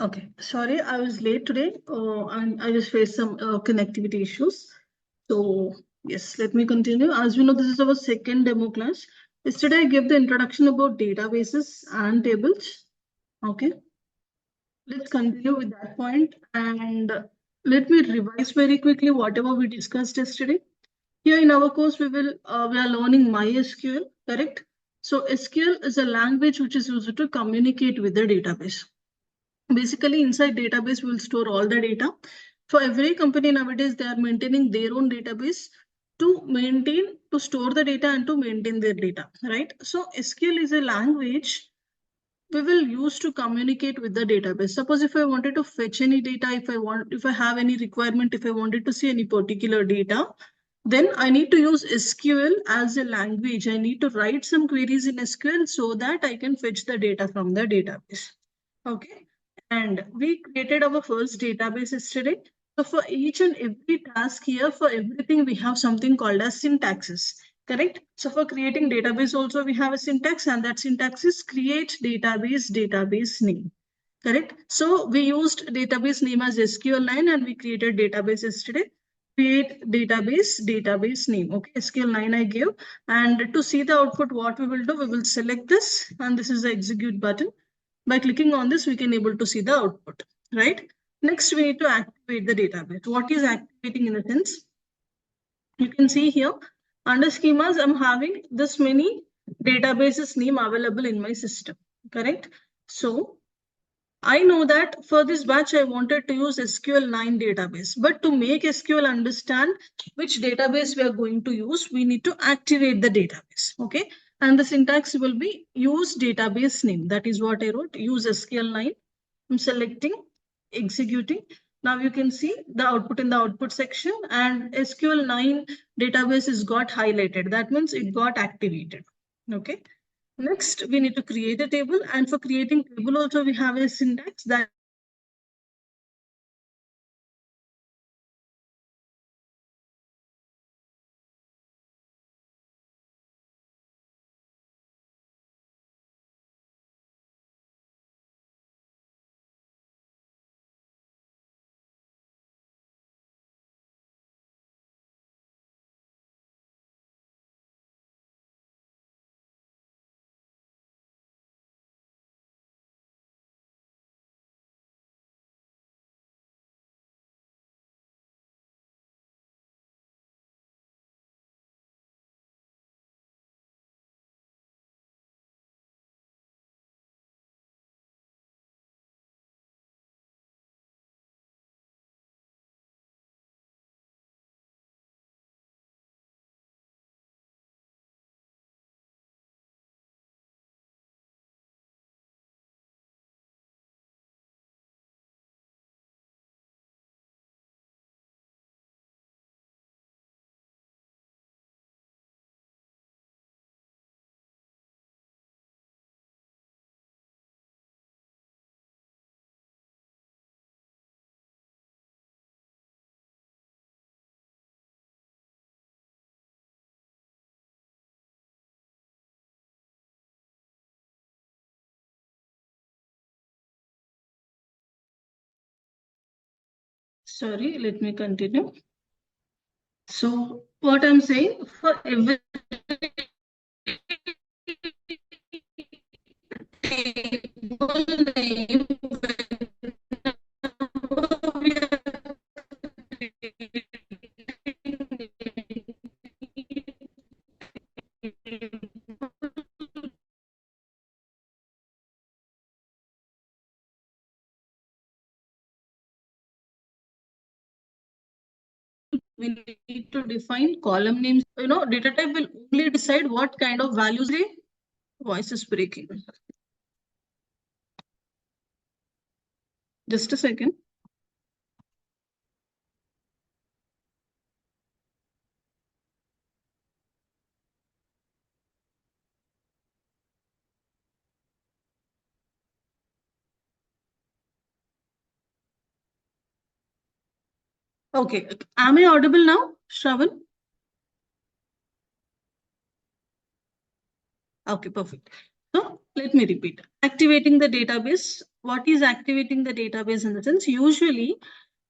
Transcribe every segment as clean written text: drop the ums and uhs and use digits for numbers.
Okay, sorry, I was late today, and I just faced some connectivity issues. So yes, let me continue. As we know, this is our second demo class. Yesterday, I gave the introduction about databases and tables. Okay, let's continue with that point, and let me revise very quickly whatever we discussed yesterday. Here in our course, we are learning MySQL, correct? So SQL is a language which is used to communicate with the database. Basically, inside database, we'll store all the data. For every company nowadays, they are maintaining their own database to store the data and to maintain their data, right? So SQL is a language we will use to communicate with the database. Suppose if I wanted to fetch any data, if I have any requirement, if I wanted to see any particular data, then I need to use SQL as a language. I need to write some queries in SQL so that I can fetch the data from the database. Okay. And we created our first database yesterday. So for each and every task here, for everything, we have something called as syntaxes. Correct? So for creating database also, we have a syntax, and that syntax is create database name. Correct? So we used database name as SQL9 and we created database yesterday. Create database name. Okay, SQL9 I gave. And to see the output, what we will do, we will select this, and this is the execute button. By clicking on this, we can able to see the output, right? Next, we need to activate the database. What is activating in the sense? You can see here, under schemas, I'm having this many databases name available in my system, correct? So I know that for this batch, I wanted to use SQL9 database, but to make SQL understand which database we are going to use, we need to activate the database, okay? And the syntax will be use database name. That is what I wrote, use SQL9. I'm selecting, executing. Now you can see the output in the output section, and SQL9 database is got highlighted. That means it got activated, okay? Next, we need to create a table, and for creating table also we have a syntax that sorry, let me continue. So what I'm saying, for every table name, we need to define column names. Data type will only decide what kind of values they. Voice is breaking. Just a second. Okay, am I audible now, Shravan? Okay, perfect. So let me repeat. Activating the database. what is activating the database in the sense? Usually,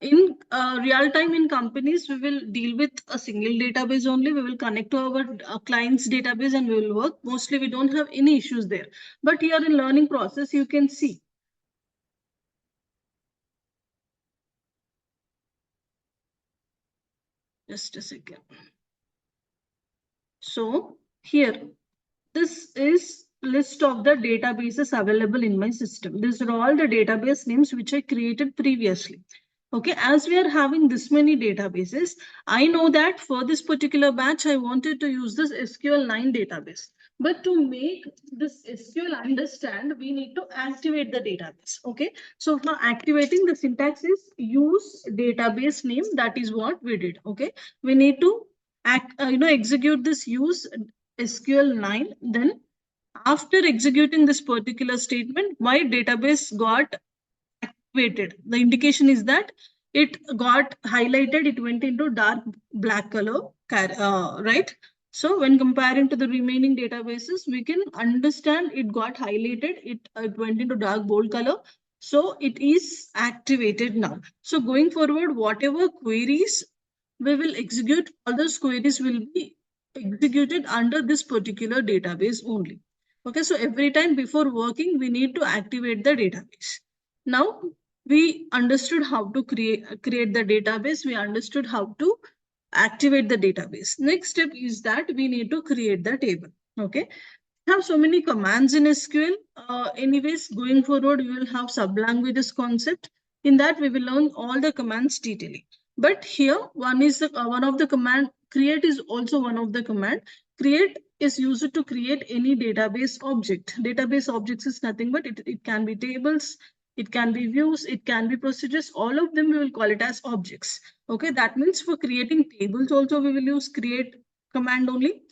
in real time in companies, we will deal with a single database only. We will connect to our client's database and we will work. Mostly, we don't have any issues there. But here in learning process, you can see. Just a second. So here, this is list of the databases available in my system. These are all the database names which I created previously. Okay, as we are having this many databases, I know that for this particular batch, I wanted to use this SQL9 database. But to make this SQL understand, we need to activate the database. Okay, so for activating, the syntax is use database name. That is what we did. Okay, we need to execute this use SQL9. Then after executing this particular statement, my database got activated. The indication is that it got highlighted, it went into dark black color, right? So when comparing to the remaining databases, we can understand it got highlighted, it went into dark bold color. So it is activated now. So going forward, whatever queries we will execute, all those queries will be executed under this particular database only. Okay, so every time before working, we need to activate the database. Now, we understood how to create the database. We understood how to activate the database. Next step is that we need to create the table. Okay, we have so many commands in SQL. Anyways, going forward, we will have sub-languages concept. In that, we will learn all the commands detailing. But here, one of the command. Create is also one of the command. Create is used to create any database object. Database objects is nothing but it can be tables, it can be views, it can be procedures. All of them we will call it as objects. Okay, that means for creating tables also we will use create command only.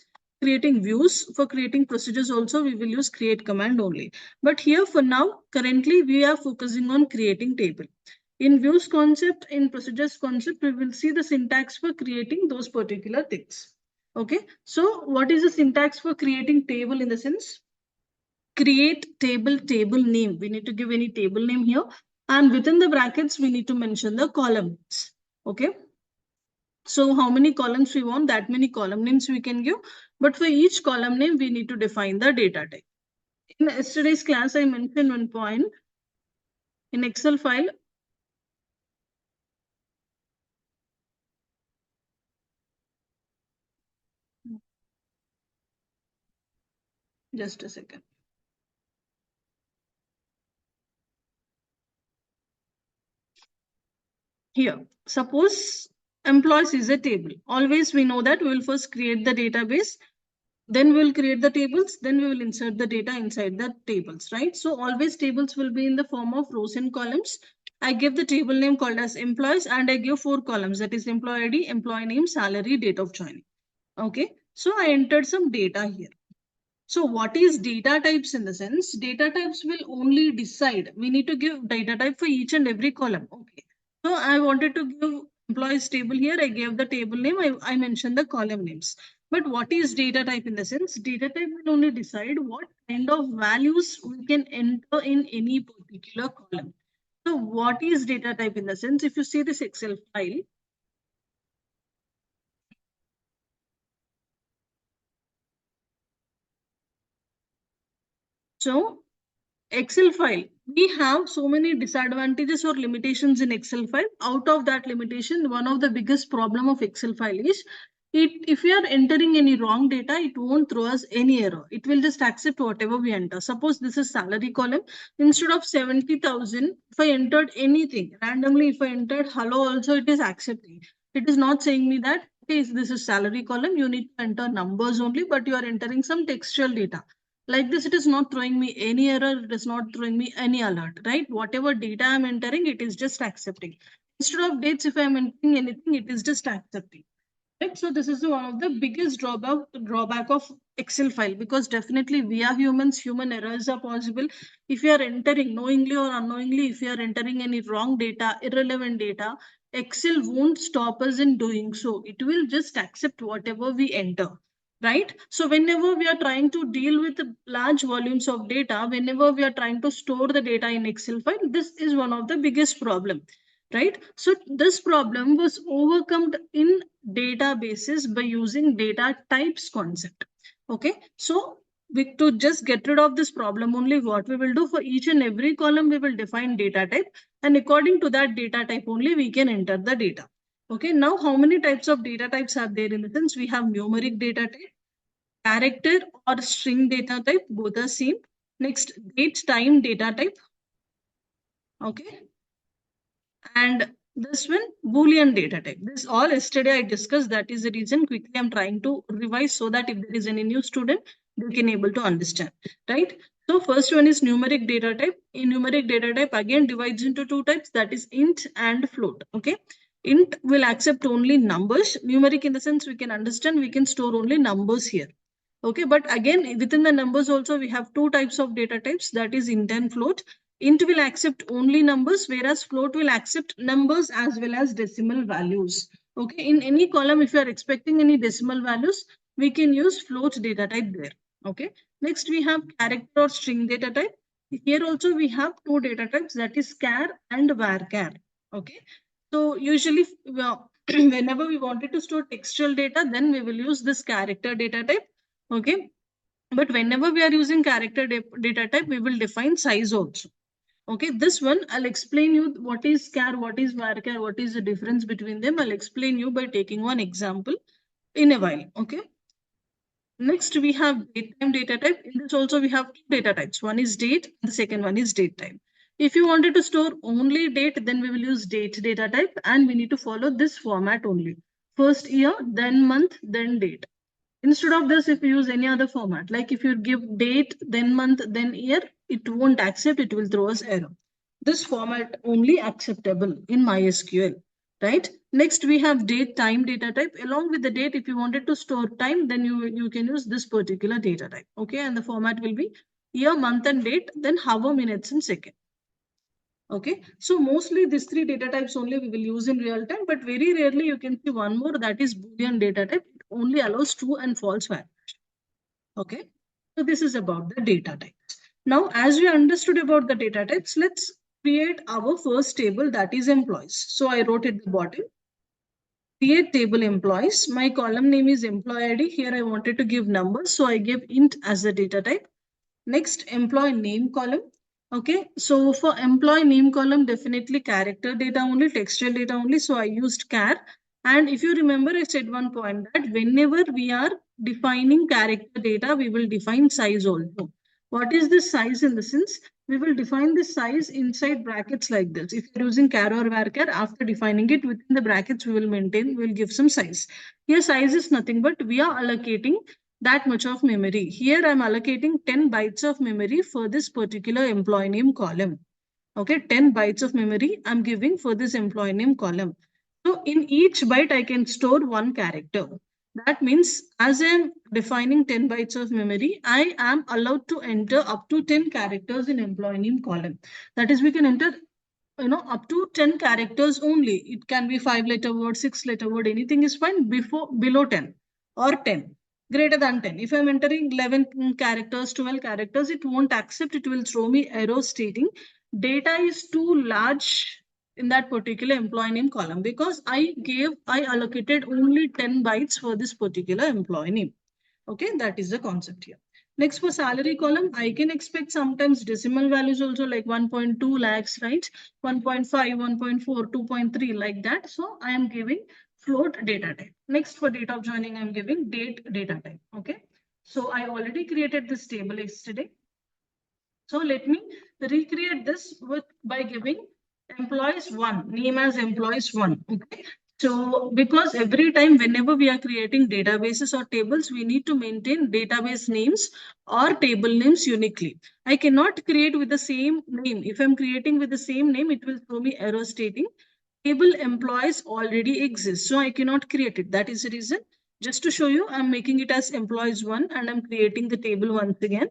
Creating views, for creating procedures also we will use create command only. But here for now, currently we are focusing on creating table. In views concept, in procedures concept, we will see the syntax for creating those particular things. Okay, so what is the syntax for creating table in the sense? Create table name. We need to give any table name here. And within the brackets, we need to mention the columns. Okay. So how many columns we want, that many column names we can give. But for each column name, we need to define the data type. In yesterday's class, I mentioned one point. In Excel file, just a second. Here, suppose employees is a table. Always we know that we will first create the database, then we will create the tables, then we will insert the data inside the tables, right? So always tables will be in the form of rows and columns. I give the table name called as employees and I give 4 columns, that is employee ID, employee name, salary, date of joining. Okay, so I entered some data here. So what is data types in the sense? Data types will only decide. We need to give data type for each and every column. Okay. So I wanted to give employees table here. I gave the table name. I mentioned the column names. But what is data type in the sense? Data type will only decide what kind of values we can enter in any particular column. So what is data type in the sense? If you see this Excel file, so Excel file, we have so many disadvantages or limitations in Excel file. Out of that limitation, one of the biggest problem of Excel file is if we are entering any wrong data, it won't throw us any error. It will just accept whatever we enter. Suppose this is salary column. Instead of 70,000, if I entered anything randomly, if I entered hello also, it is accepting. It is not saying me that, okay, this is salary column. You need to enter numbers only, but you are entering some textual data. Like this, it is not throwing me any error. It is not throwing me any alert, right? Whatever data I'm entering, it is just accepting. Instead of dates, if I'm entering anything, it is just accepting. Right? So this is one of the biggest drawback of Excel file, because definitely we are humans, human errors are possible. If you are entering knowingly or unknowingly, if you are entering any wrong data, irrelevant data, Excel won't stop us in doing so. It will just accept whatever we enter. right? So whenever we are trying to deal with large volumes of data, whenever we are trying to store the data in Excel file, this is one of the biggest problem, right? So this problem was overcome in databases by using data types concept. Okay, so to just get rid of this problem only, what we will do, for each and every column we will define data type, and according to that data type only we can enter the data. Okay, now how many types of data types are there? In the sense, we have numeric data type, character or string data type, both are same. Next, date time data type. Okay, and this one, Boolean data type. This all yesterday I discussed. That is the reason quickly I'm trying to revise so that if there is any new student, they can able to understand, right? So first one is numeric data type. In numeric data type, again divides into two types, that is int and float. Okay, int will accept only numbers. Numeric in the sense we can understand, we can store only numbers here. Okay, but again within the numbers also we have two types of data types, that is int and float. Int will accept only numbers, whereas float will accept numbers as well as decimal values. Okay, in any column, if you are expecting any decimal values, we can use float data type there. Okay, next we have character or string data type. Here also we have two data types, that is char and varchar. Okay, so usually whenever we wanted to store textual data, then we will use this character data type. Okay, but whenever we are using character data type, we will define size also. Okay, this one I'll explain you what is char, what is varchar, what is the difference between them. I'll explain you by taking one example in a while. Okay. Next, we have date time data type. In this also we have two data types. One is date, the second one is date time. If you wanted to store only date, then we will use date data type, and we need to follow this format only. First year, then month, then date. Instead of this, if you use any other format, like if you give date, then month, then year, it won't accept, it will throw us error. This format only acceptable in MySQL, right? Next, we have date time data type. Along with the date, if you wanted to store time, then you can use this particular data type. Okay, and the format will be year, month, and date, then hour, minutes, and second. Okay, so mostly these three data types only we will use in real time, but very rarely you can see one more, that is Boolean data type. It only allows true and false values. Okay, so this is about the data types. Now, as we understood about the data types, let's create our first table, that is employees. So I wrote at the bottom, create table employees. My column name is employee ID. Here I wanted to give numbers, so I gave int as the data type. Next, employee name column. Okay, so for employee name column, definitely character data only, textual data only. So I used char. And if you remember, I said one point that whenever we are defining character data, we will define size also. What is the size in the sense? We will define the size inside brackets like this. If you're using char or varchar, after defining it within the brackets, we will maintain, we'll give some size. Here, size is nothing, but we are allocating that much of memory. Here I'm allocating 10 bytes of memory for this particular employee name column. Okay, 10 bytes of memory I'm giving for this employee name column. So in each byte, I can store one character. That means as I'm defining 10 bytes of memory, I am allowed to enter up to 10 characters in employee name column. That is, we can enter up to 10 characters only. It can be 5-letter word, 6-letter word, anything is fine below 10 or 10. Greater than 10. If I'm entering 11 characters, 12 characters, it won't accept. It will throw me error stating data is too large in that particular employee name column, because I allocated only 10 bytes for this particular employee name. Okay, that is the concept here. Next, for salary column, I can expect sometimes decimal values also, like 1.2 lakhs, right? 1.5, 1.4, 2.3, like that. So I am giving float data type. Next, for date of joining, I'm giving date data type. Okay, so I already created this table yesterday. So let me recreate this by giving employees 1, name as employees 1. Okay, so because every time whenever we are creating databases or tables, we need to maintain database names or table names uniquely. I cannot create with the same name. If I'm creating with the same name, it will throw me error stating table employees already exist. So I cannot create it. That is the reason. Just to show you, I'm making it as employees 1 and I'm creating the table once again.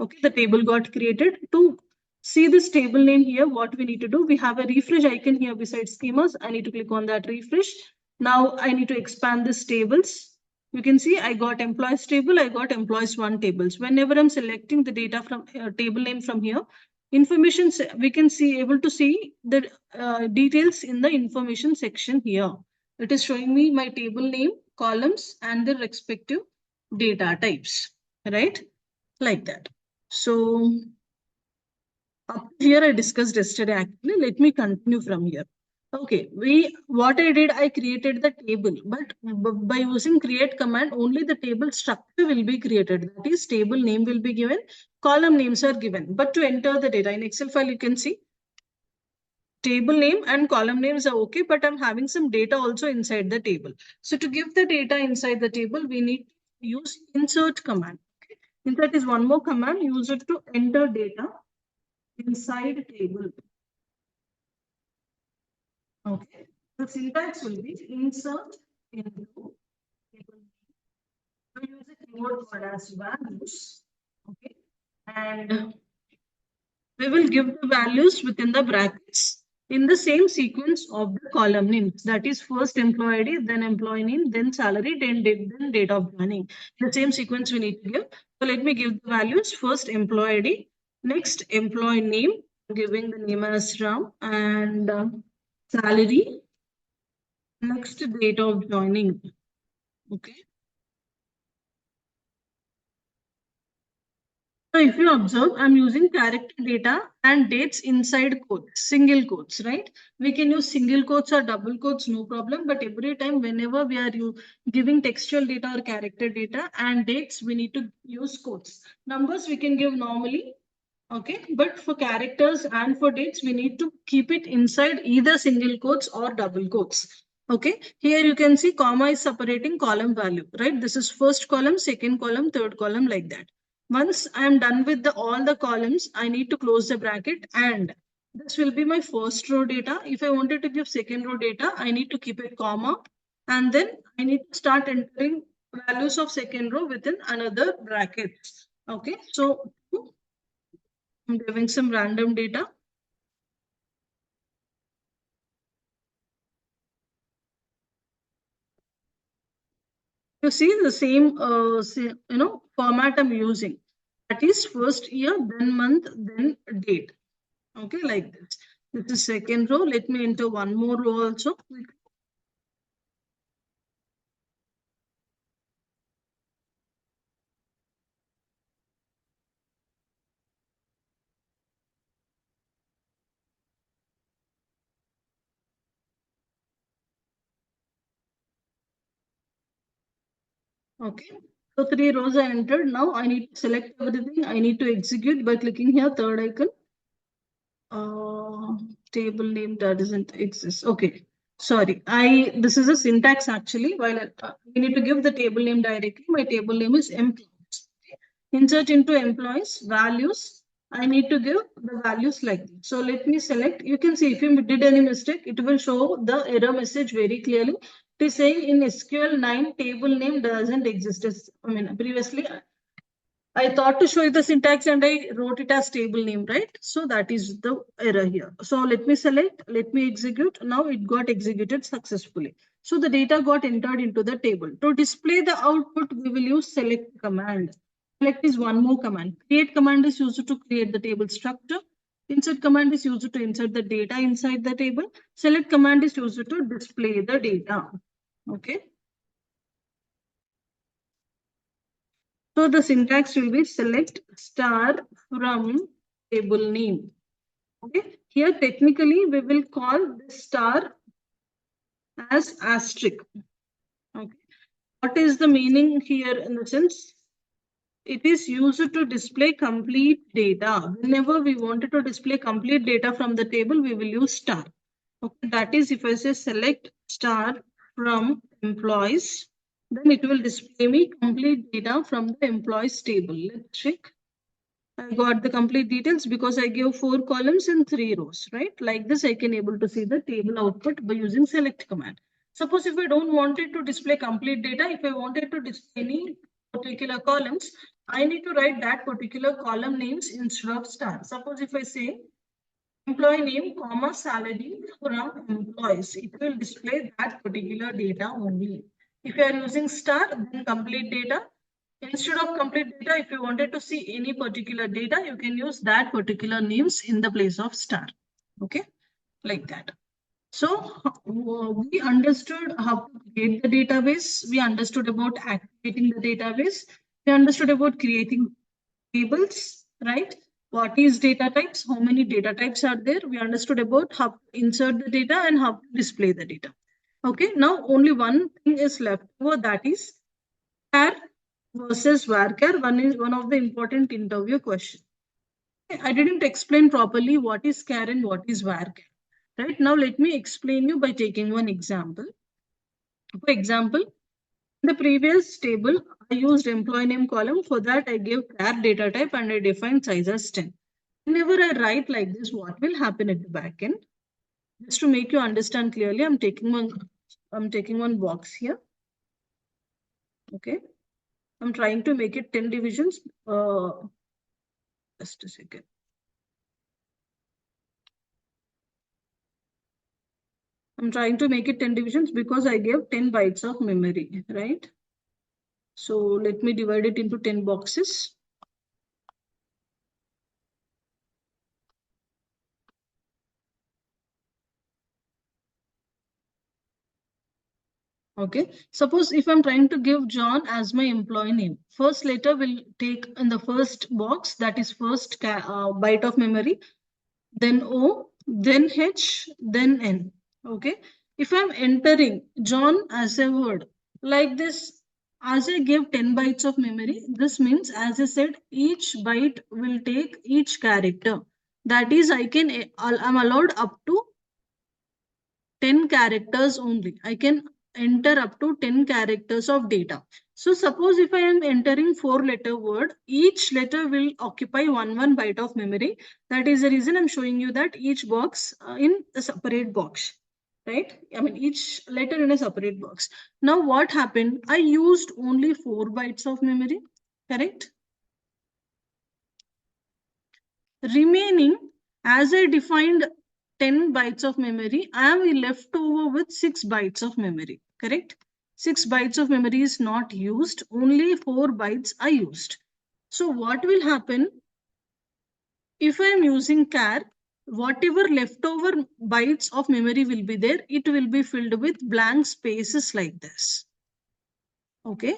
Okay, the table got created. To see this table name here, what we need to do, we have a refresh icon here beside schemas. I need to click on that refresh. Now I need to expand this tables. You can see I got employees table, I got employees one tables. Whenever I'm selecting the data from table name from here, information we can see able to see the details in the information section here. It is showing me my table name, columns, and the respective data types, right? Like that. So up here I discussed yesterday actually. Let me continue from here. Okay, what I did, I created the table, but by using create command, only the table structure will be created. That is, table name will be given, column names are given. But to enter the data in Excel file, you can see table name and column names are okay, but I'm having some data also inside the table. So to give the data inside the table, we need to use insert command. Okay? Insert is one more command, use it to enter data inside table. Okay, the syntax will be insert into table. We use a keyword called as values. Okay, and we will give the values within the brackets in the same sequence of the column names. That is first employee ID, then employee name, then salary, then date of joining. The same sequence we need to give. So let me give the values. First employee ID, next employee name, giving the name as Ram, and salary, next date of joining. Okay. So if you observe, I'm using character data and dates inside quotes, single quotes, right? We can use single quotes or double quotes, no problem. But every time, whenever we are giving textual data or character data and dates, we need to use quotes. Numbers we can give normally, okay? But for characters and for dates, we need to keep it inside either single quotes or double quotes. Okay, here you can see comma is separating column value, right? This is first column, second column, third column, like that. Once I am done with all the columns, I need to close the bracket, and this will be my first row data. If I wanted to give second row data, I need to keep a comma, and then I need to start entering values of second row within another bracket. Okay, so I'm giving some random data. You see the same, format I'm using. That is first year, then month, then date. Okay, like this. This is second row. Let me enter one more row also. Okay, so three rows I entered. Now I need to select everything. I need to execute by clicking here, third icon. Table name that doesn't exist. Okay, sorry. This is a syntax actually. While we need to give the table name directly. My table name is employees. Insert into employees values. I need to give the values like this. So let me select. You can see if you did any mistake, it will show the error message very clearly. It is saying in SQL 9 table name doesn't exist. Previously I thought to show you the syntax and I wrote it as table name, right? So that is the error here. So let me select, let me execute. Now it got executed successfully. So the data got entered into the table. To display the output, we will use select command. Select is one more command. Create command is used to create the table structure. Insert command is used to insert the data inside the table. Select command is used to display the data. Okay. So the syntax will be select star from table name. Okay. Here technically we will call this star as asterisk. Okay. What is the meaning here in the sense? It is used to display complete data. Whenever we wanted to display complete data from the table, we will use star. Okay. That is if I say select star from employees, then it will display me complete data from the employees table. Let's check. I got the complete details because I gave 4 columns and 3 rows, right? Like this, I can able to see the table output by using select command. Suppose if I don't want it to display complete data, if I wanted to display any particular columns, I need to write that particular column names instead of star. Suppose if I say employee name, comma, salary from employees, it will display that particular data only. If you are using star, then complete data. Instead of complete data, if you wanted to see any particular data, you can use that particular names in the place of star. Okay, like that. So we understood how to create the database. We understood about activating the database. We understood about creating tables, right? What is data types? How many data types are there? We understood about how to insert the data and how to display the data. Okay, now only one thing is left over, that is char versus varchar. One of the important interview question. I didn't explain properly what is char and what is varchar. Right now, let me explain you by taking one example. For example, in the previous table, I used employee name column. For that, I gave char data type and I defined size as 10. Whenever I write like this, what will happen at the backend? Just to make you understand clearly, I'm taking one box here. Okay. I'm trying to make it 10 divisions. Just a second. I'm trying to make it 10 divisions because I gave 10 bytes of memory, right? So let me divide it into 10 boxes. Okay, suppose if I'm trying to give John as my employee name, first letter will take in the first box, that is first byte of memory, then O, then H, then N. Okay, if I'm entering John as a word like this, as I give 10 bytes of memory, this means, as I said, each byte will take each character. That is, I'm allowed up to 10 characters only. I can enter up to 10 characters of data. So suppose if I am entering 4-letter word, each letter will occupy one byte of memory. That is the reason I'm showing you that each box in a separate box, right? I mean, each letter in a separate box. Now what happened? I used only 4 bytes of memory, correct? Remaining, as I defined 10 bytes of memory, I am left over with 6 bytes of memory, correct? 6 bytes of memory is not used, only 4 bytes are used. So what will happen if I am using char? Whatever leftover bytes of memory will be there, it will be filled with blank spaces like this. Okay,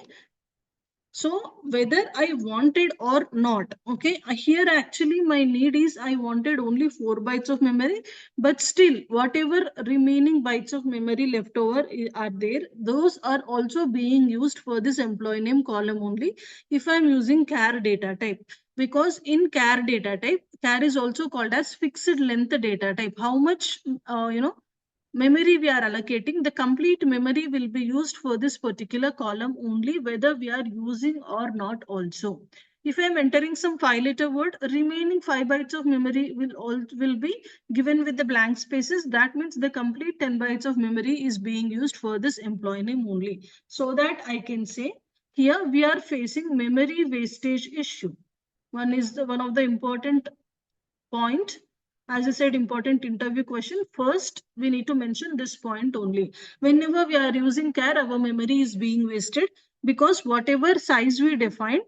so whether I wanted or not, okay, here actually my need is I wanted only 4 bytes of memory, but still whatever remaining bytes of memory left over are there, those are also being used for this employee name column only if I'm using char data type. Because in char data type, char is also called as fixed length data type. How much, memory we are allocating, the complete memory will be used for this particular column only, whether we are using or not also. If I am entering some 5-letter word, remaining 5 bytes of memory will be given with the blank spaces. That means the complete 10 bytes of memory is being used for this employee name only. So that I can say here we are facing memory wastage issue. One of the important point. As I said, important interview question. First, we need to mention this point only. Whenever we are using char, our memory is being wasted because whatever size we define,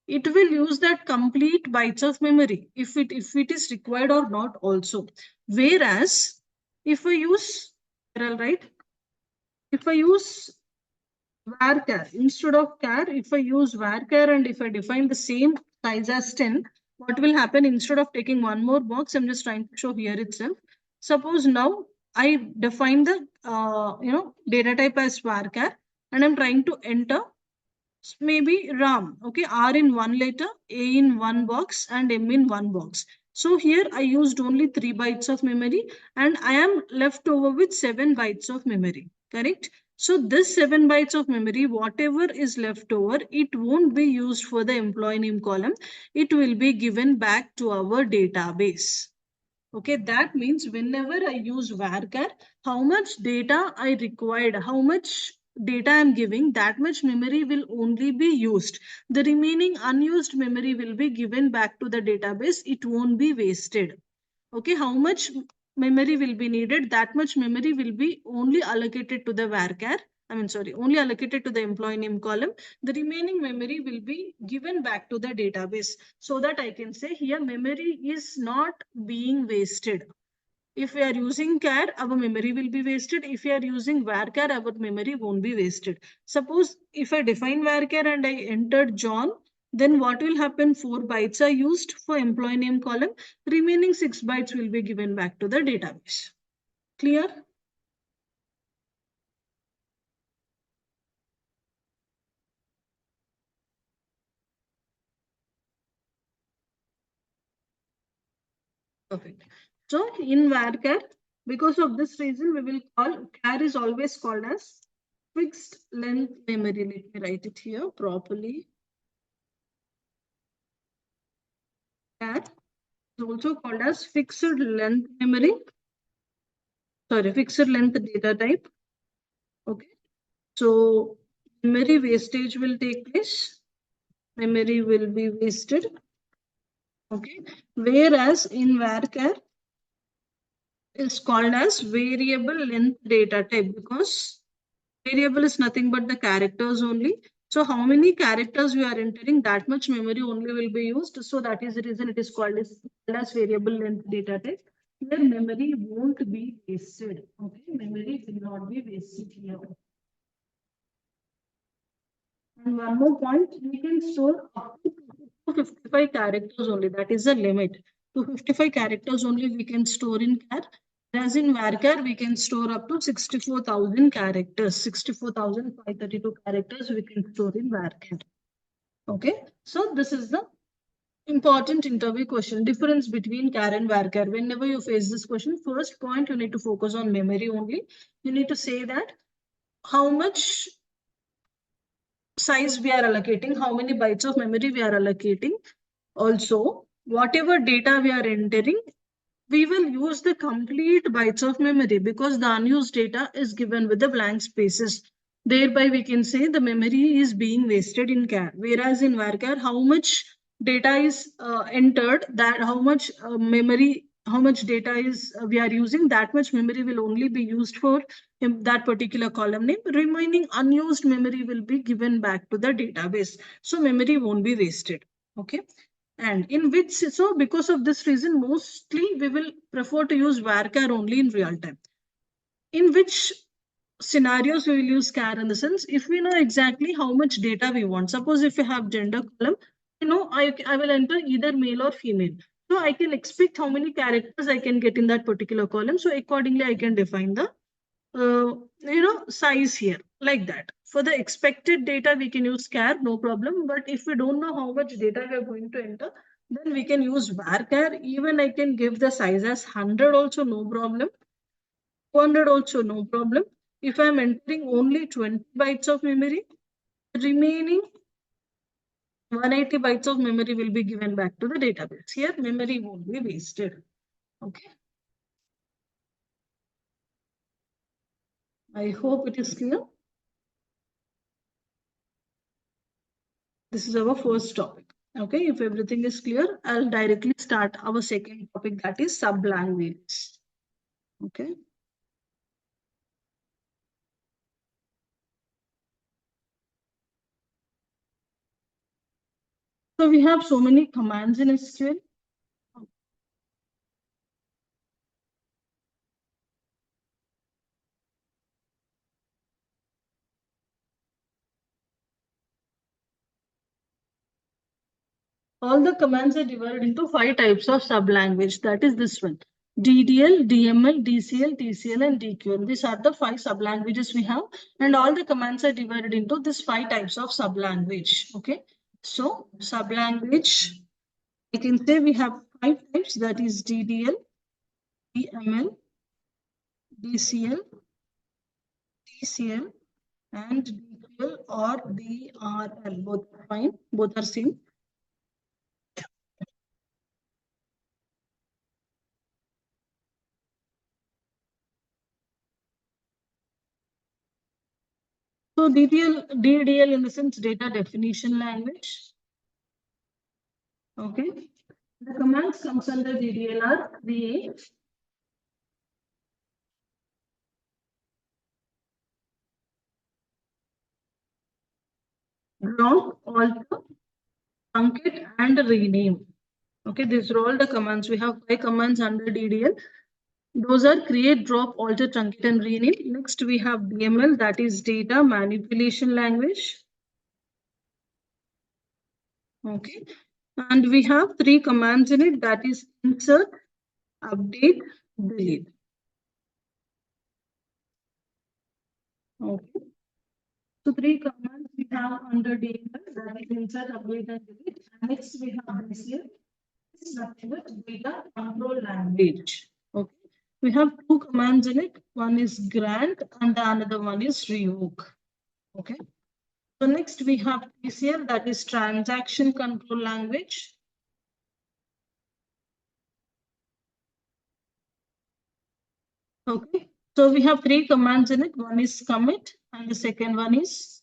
it will use that complete bytes of memory if it is required or not also. Whereas, if I use, right? If I use varchar. Instead of char, if I use varchar and if I define the same size as 10, what will happen instead of taking one more box? I'm just trying to show here itself. Suppose now I define the data type as varchar and I'm trying to enter maybe RAM. Okay, R in one letter, A in one box, and M in one box. So here I used only 3 bytes of memory and I am left over with 7 bytes of memory. Correct? So this 7 bytes of memory, whatever is left over, it won't be used for the employee name column. It will be given back to our database. Okay, that means whenever I use varchar, how much data I required, how much data I'm giving, that much memory will only be used. The remaining unused memory will be given back to the database. It won't be wasted. Okay, how much memory will be needed, that much memory will be only allocated to the varchar. only allocated to the employee name column, the remaining memory will be given back to the database, so that I can say here memory is not being wasted. If we are using char, our memory will be wasted. If we are using varchar, our memory won't be wasted. Suppose if I define varchar and I entered John, then what will happen? 4 bytes are used for employee name column. Remaining 6 bytes will be given back to the database. Clear? Perfect. So in varchar, because of this reason, we will call char is always called as fixed length memory. Let me write it here properly. Char is also called as fixed length memory. Sorry, fixed length data type. Okay. So memory wastage will take place. Memory will be wasted. Okay. Whereas in varchar is called as variable length data type, because variable is nothing but the characters only. So how many characters we are entering, that much memory only will be used. So that is the reason it is called as variable length data type. Here memory won't be wasted. Okay, memory will not be wasted here. And one more point, we can store up to 255 characters only. That is the limit. 255 characters only we can store in char. Whereas in varchar, we can store up to 64,000 characters. 64,532 characters we can store in varchar. Okay. So this is the important interview question. Difference between char and varchar. Whenever you face this question, first point you need to focus on memory only. You need to say that how much size we are allocating, how many bytes of memory we are allocating. Also, whatever data we are entering, we will use the complete bytes of memory, because the unused data is given with the blank spaces. Thereby, we can say the memory is being wasted in char. Whereas in varchar, how much data is entered, that how much memory, how much data is we are using, that much memory will only be used for that particular column name. Remaining unused memory will be given back to the database. So memory won't be wasted. Okay. And in which, so because of this reason, mostly we will prefer to use varchar only in real time. In which scenarios we will use char, in the sense, if we know exactly how much data we want. Suppose if we have gender column, I will enter either male or female. So I can expect how many characters I can get in that particular column. So accordingly, I can define the size here, like that. For the expected data, we can use char, no problem. But if we don't know how much data we are going to enter, then we can use varchar. Even I can give the size as 100 also, no problem. 200 also, no problem. If I'm entering only 20 bytes of memory, remaining 180 bytes of memory will be given back to the database. Here, memory won't be wasted. Okay. I hope it is clear. This is our first topic. Okay, if everything is clear, I'll directly start our second topic, that is sublanguages. Okay. So we have so many commands in SQL. All the commands are divided into 5 types of sublanguage. That is this one: DDL, DML, DCL, TCL, and DQL. These are the 5 sublanguages we have, and all the commands are divided into these 5 types of sublanguage. Okay. So sublanguage, I can say we have 5 types, that is DDL, DML, DCL, TCL, and DQL or DRL. Both are fine, both are same. So DDL in the sense data definition language. Okay. The commands comes under DDL are create, drop, alter, truncate, and rename. Okay, these are all the commands. We have 5 commands under DDL. Those are create, drop, alter, truncate, and rename. Next, we have DML, that is data manipulation language. Okay, and we have 3 commands in it, that is insert, update, delete. Okay, so 3 commands we have under DML, that is insert, update, and delete. And next, we have this here. It's nothing but data control language. Okay. We have 2 commands in it. One is grant and the another one is revoke. Okay. So next we have TCL, that is transaction control language. Okay. So we have 3 commands in it. One is commit and the second one is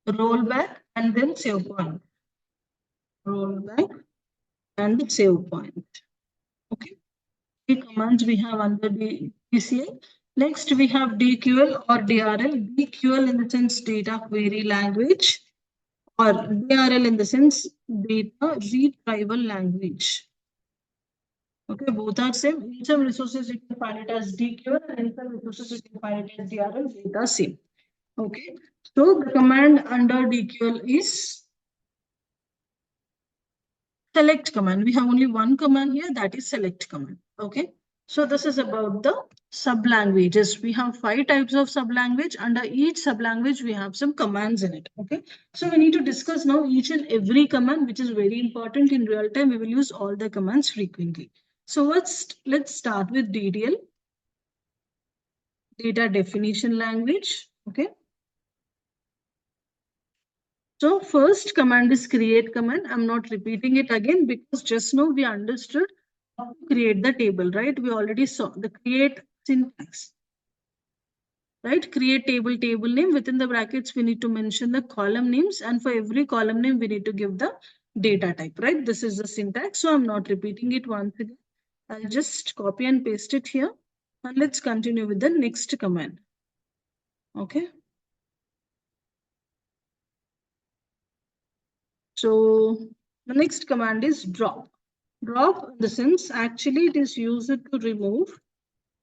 rollback and then save point. Rollback and save point. Okay. 3 commands we have under the TCL. Next, we have DQL or DRL. DQL in the sense data query language, or DRL in the sense data retrieval language. Okay, both are same. In some resources, you can find it as DQL, and in some resources, you can find it as DRL. Data same. Okay, so the command under DQL is select command. We have only one command here, that is select command. Okay, so this is about the sub languages. We have 5 types of sub language. Under each sub language, we have some commands in it. Okay, so we need to discuss now each and every command, which is very important in real time. We will use all the commands frequently. So let's start with DDL, data definition language. Okay. So first command is create command. I'm not repeating it again because just now we understood how to create the table, right? We already saw the create syntax, right? Create table, table name. Within the brackets, we need to mention the column names. And for every column name, we need to give the data type, right? This is the syntax. So I'm not repeating it once again. I'll just copy and paste it here. And let's continue with the next command. Okay. So the next command is drop. Drop in the sense actually it is used to remove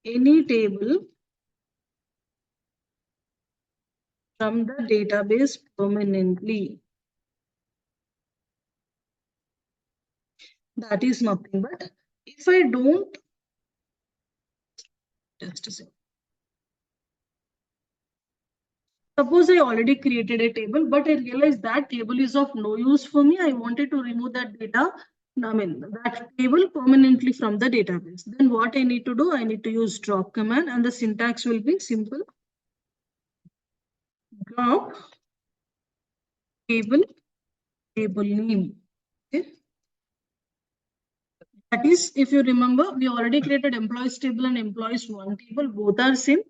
any table from the database permanently. That is nothing but if I don't, just a second. Suppose I already created a table, but I realized that table is of no use for me. I wanted to remove that data, that table permanently from the database. Then what I need to do, I need to use drop command and the syntax will be simple. Drop table name. Okay. That is, if you remember, we already created employees table and employees one table. Both are same.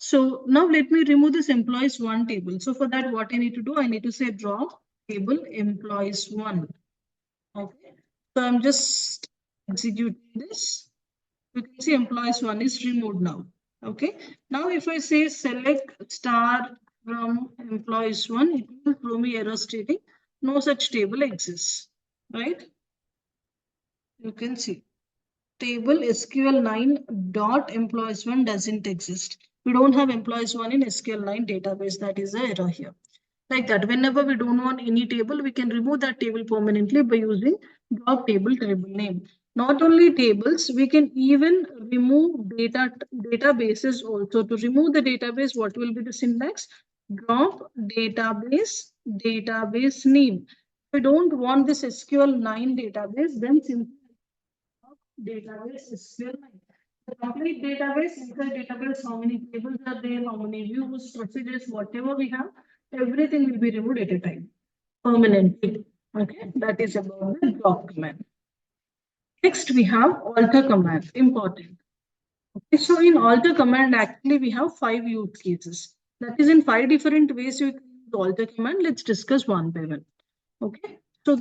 So now let me remove this employees one table. So for that, what I need to do, I need to say drop table employees one. Okay. So I'm just executing this. You can see employees one is removed now. Okay. Now if I say select star from employees one, it will throw me error stating no such table exists. Right? You can see table SQL9 dot employees one doesn't exist. We don't have employees one in SQL9 database. That is the error here. Like that, whenever we don't want any table, we can remove that table permanently by using drop table name. Not only tables, we can even remove databases also. To remove the database, what will be the syntax? Drop database name. If we don't want this SQL9 database, then simply database SQL9. The complete database, inside database, how many tables are there, how many views, procedures, whatever we have, everything will be removed at a time, permanently. Okay, that is about the drop command. Next, we have alter command, important. Okay, so in alter command, actually, we have 5 use cases. That is in 5 different ways you can use alter command. Let's discuss one by one. Okay, so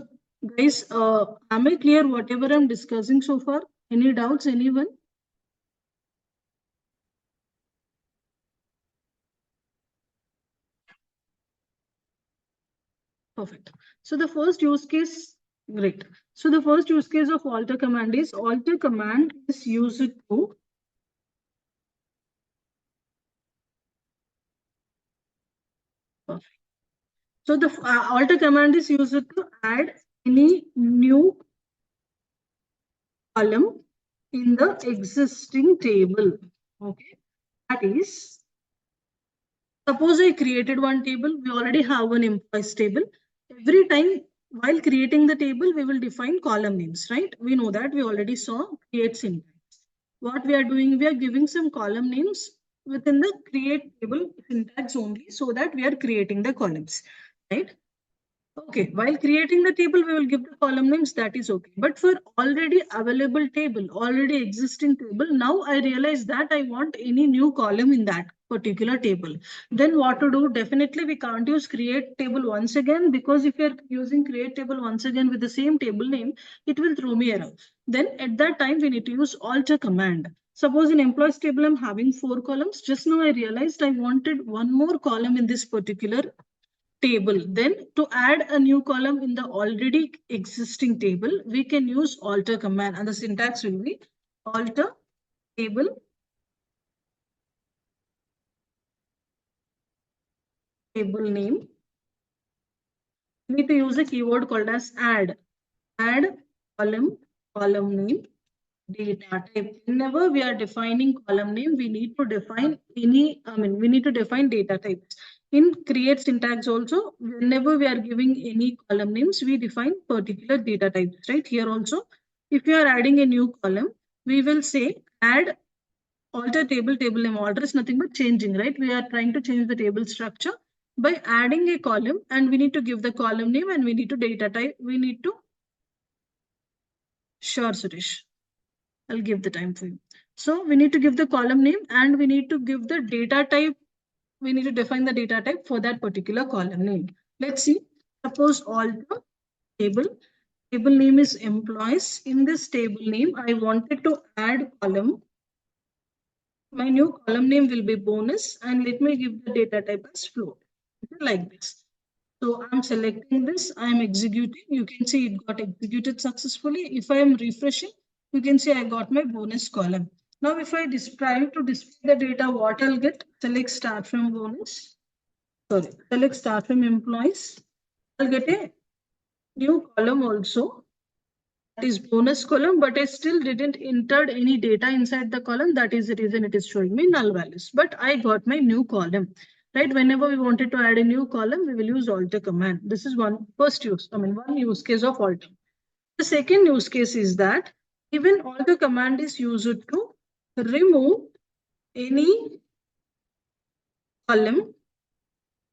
guys, am I clear whatever I'm discussing so far? Any doubts, anyone? Perfect. So the first use case, great. So the first use case of alter command is used to perfect. So the alter command is used to add any new column in the existing table. Okay, that is, suppose I created one table, we already have an employees table. Every time while creating the table, we will define column names, right? We know that, we already saw create syntax. What we are doing, we are giving some column names within the create table syntax only, so that we are creating the columns, right? Okay, while creating the table, we will give the column names, that is okay. But for already available table, already existing table, now I realize that I want any new column in that particular table. Then what to do? Definitely we can't use create table once again, because if you're using create table once again with the same table name, it will throw me error. Then at that time, we need to use alter command. Suppose in employees table, I'm having 4 columns. Just now I realized I wanted one more column in this particular table. Then to add a new column in the already existing table, we can use alter command, and the syntax will be alter table name. We need to use a keyword called as add column name data type. Whenever we are defining column name, we need to define we need to define data types. In create syntax also, whenever we are giving any column names, we define particular data types, right? Here also, if you are adding a new column, we will say add alter table name. Alter is nothing but changing, right? We are trying to change the table structure by adding a column, and we need to give the column name, and we need to data type. We need to, sure, Suresh, I'll give the time for you. So we need to give the column name, and we need to give the data type. We need to define the data type for that particular column name. Let's see. Suppose alter table name is employees. In this table name, I wanted to add column. My new column name will be bonus, and let me give the data type as float. Like this. So I'm selecting this, I'm executing. You can see it got executed successfully. If I am refreshing, you can see I got my bonus column. Now, if I try to display the data, what I'll get? Select start from bonus. Sorry, select start from employees. I'll get a new column also. That is bonus column, but I still didn't enter any data inside the column. That is the reason it is showing me null values. But I got my new column. Right, whenever we wanted to add a new column, we will use alter command. This is one use case of alter. The second use case is that even alter command is used to remove any column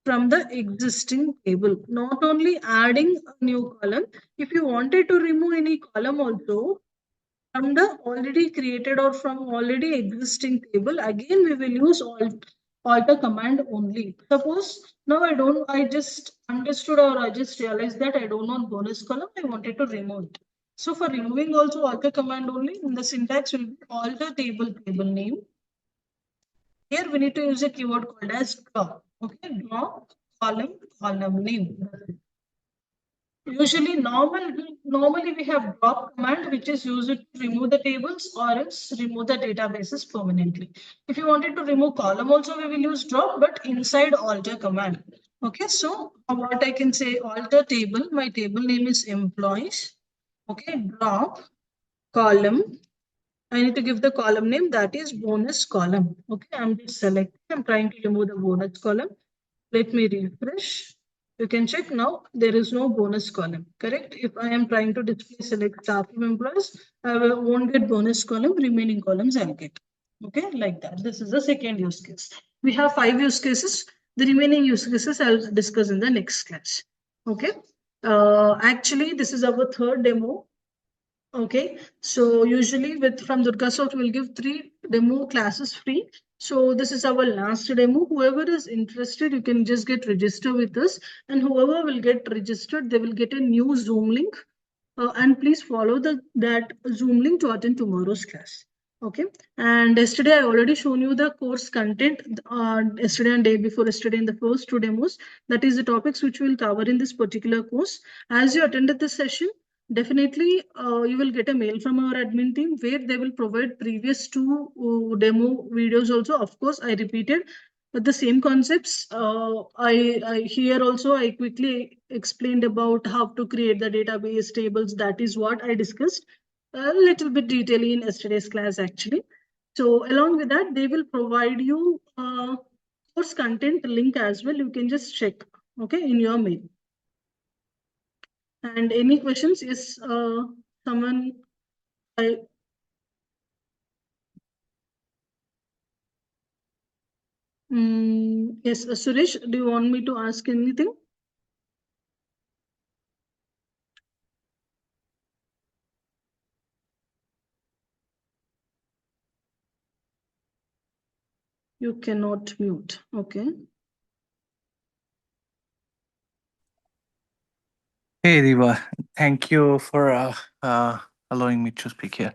from the existing table. Not only adding a new column, if you wanted to remove any column also from the already created or from already existing table, again we will use alter command only. Suppose now I just understood, or I just realized that I don't want bonus column, I wanted to remove it. So for removing also alter command only, in the syntax will be alter table name. Here we need to use a keyword called as draw. Okay, draw column name. Usually normally we have drop command, which is used to remove the tables or else remove the databases permanently. If you wanted to remove column also, we will use drop, but inside alter command. Okay, so what I can say, alter table, my table name is employees. Okay, drop column. I need to give the column name, that is bonus column. Okay, I'm just selecting, I'm trying to remove the bonus column. Let me refresh. You can check now, there is no bonus column, correct? If I am trying to display select staff of employees, I won't get bonus column, remaining columns I'll get. Okay, like that. This is the second use case. We have 5 use cases. The remaining use cases I'll discuss in the next class. Okay. Actually, this is our third demo. Okay, so usually from DurgaSoft, we'll give 3 demo classes free. So this is our last demo. Whoever is interested, you can just get registered with us, and whoever will get registered, they will get a new Zoom link. And please follow that Zoom link to attend tomorrow's class. Okay, and yesterday I already shown you the course content yesterday and day before yesterday in the first two demos. That is the topics which we'll cover in this particular course. As you attended this session, definitely you will get a mail from our admin team where they will provide previous two demo videos also. Of course, I repeated but the same concepts. I here also I quickly explained about how to create the database tables. That is what I discussed a little bit detail in yesterday's class actually. So along with that, they will provide you course content link as well. You can just check, okay, in your mail. And any questions? Is someone? Yes, Suresh, do you want me to ask anything? You cannot mute. Okay. Hey, Diva. Thank you for allowing me to speak here.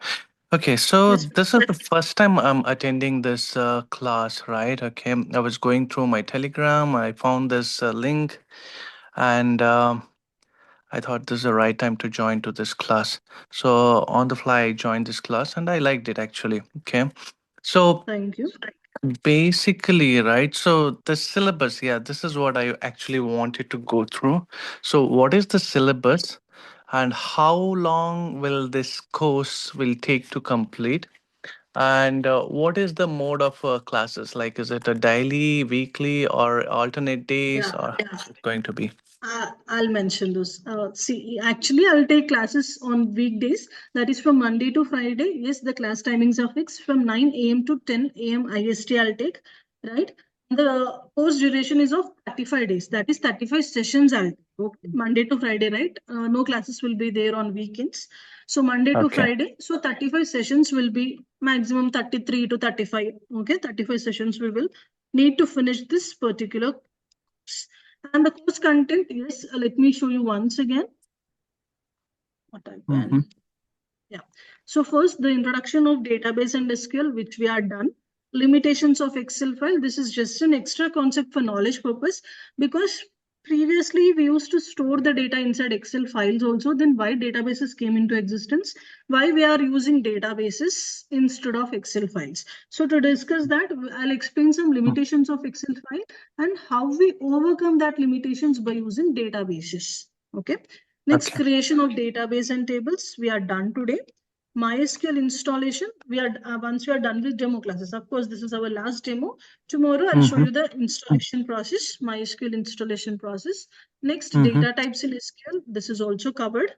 Okay, so Yes. this is the first time I'm attending this class, right? Okay, I was going through my Telegram. I found this link, and I thought this is the right time to join to this class. So on the fly, I joined this class, and I liked it actually. Okay, so Thank you. basically, right? So the syllabus, yeah, this is what I actually wanted to go through. So what is the syllabus and how long will this course will take to complete? And what is the mode of classes? Like, is it a daily, weekly, or alternate days, Yeah. or how is it going to be? I'll mention those. See, actually, I'll take classes on weekdays. That is from Monday to Friday. Yes, the class timings are fixed from 9 a.m. to 10 a.m. IST. I'll take, right? The course duration is of 35 days. That is 35 sessions. I'll take. Okay. Monday to Friday, right? No classes will be there on weekends. So Monday to Okay. Friday. So 35 sessions will be maximum 33 to 35. Okay, 35 sessions we will need to finish this particular course. And the course content, yes, let me show you once again. What I Mm-hmm. can. Yeah. So first, the introduction of database and SQL, which we are done. Limitations of Excel file. This is just an extra concept for knowledge purpose because previously we used to store the data inside Excel files also. Then why databases came into existence? Why we are using databases instead of Excel files? So to discuss that, I'll explain some limitations of Excel file and how we overcome that limitations by using databases. Okay. Next, Okay. creation of database and tables. We are done today. MySQL installation. We are once we are done with demo classes. Of course, this is our last demo. Tomorrow, I'll show Mm-hmm. you the installation process, MySQL installation process. Next, Mm-hmm. data types in SQL. This is also covered.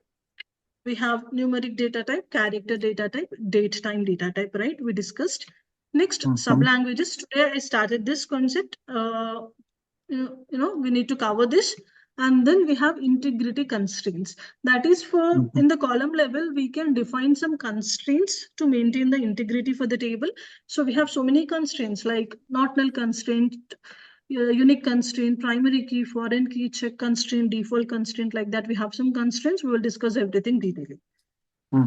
We have numeric data type, character data type, date time data type, right? We discussed. Next, Mm-hmm. sublanguages. Today, I started this concept. We need to cover this. And then we have integrity constraints. That is for Mm-hmm. in the column level, we can define some constraints to maintain the integrity for the table. So we have so many constraints like not null constraint, unique constraint, primary key, foreign key, check constraint, default constraint, like that. We have some constraints. We will discuss everything detailing.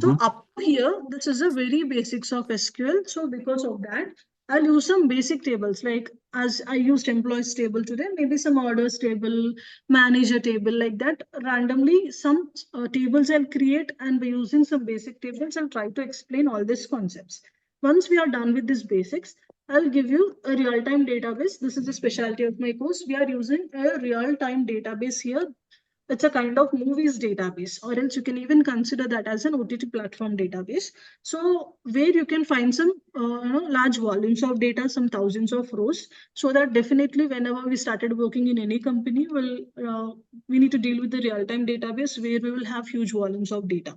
So Mm-hmm. up here, this is a very basics of SQL. So because of that, I'll use some basic tables like as I used employees table today, maybe some orders table, manager table like that. Randomly, some tables I'll create and by using some basic tables, I'll try to explain all these concepts. Once we are done with these basics, I'll give you a real-time database. This is the specialty of my course. We are using a real-time database here. It's a kind of movies database, or else you can even consider that as an OTT platform database. So where you can find some large volumes of data, some thousands of rows, so that definitely whenever we started working in any company, we need to deal with the real-time database where we will have huge volumes of data.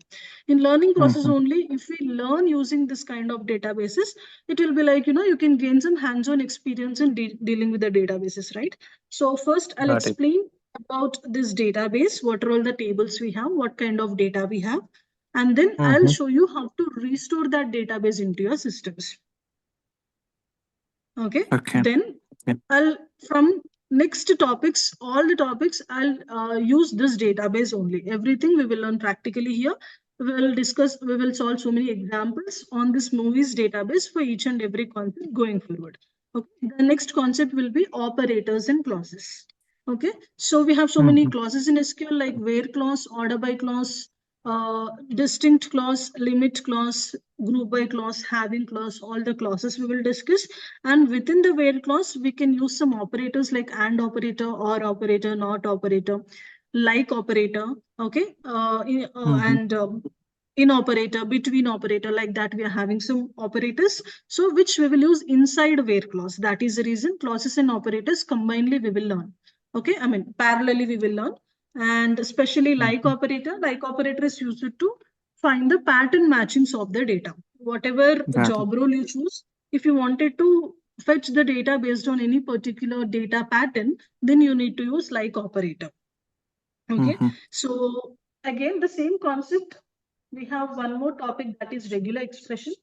In learning process Mm-hmm. only, if we learn using this kind of databases, it will be like, you can gain some hands-on experience in dealing with the databases, right? So first I'll Got it. explain about this database, what are all the tables we have, what kind of data we have, and then I'll Mm-hmm. show you how to restore that database into your systems. Okay, Okay. then Yeah. I'll from next topics, all the topics, I'll use this database only. Everything we will learn practically here. we will solve so many examples on this movies database for each and every concept going forward. Okay. The next concept will be operators and clauses. Okay. So we have so many Mhm. clauses in SQL like where clause, order by clause, distinct clause, limit clause, group by clause, having clause, all the clauses we will discuss. And within the where clause, we can use some operators like and operator, or operator, not operator, like operator, okay, Mhm. and in operator, between operator, like that we are having some operators. So which we will use inside where clause. That is the reason clauses and operators combinedly we will learn. Okay, I mean parallelly we will learn. And especially Mhm. like operator is used to find the pattern matchings of the data. Whatever Got it. job role you choose, if you wanted to fetch the data based on any particular data pattern, then you need to use like operator. Okay, Mhm. so again, the same concept. We have one more topic, that is regular expression.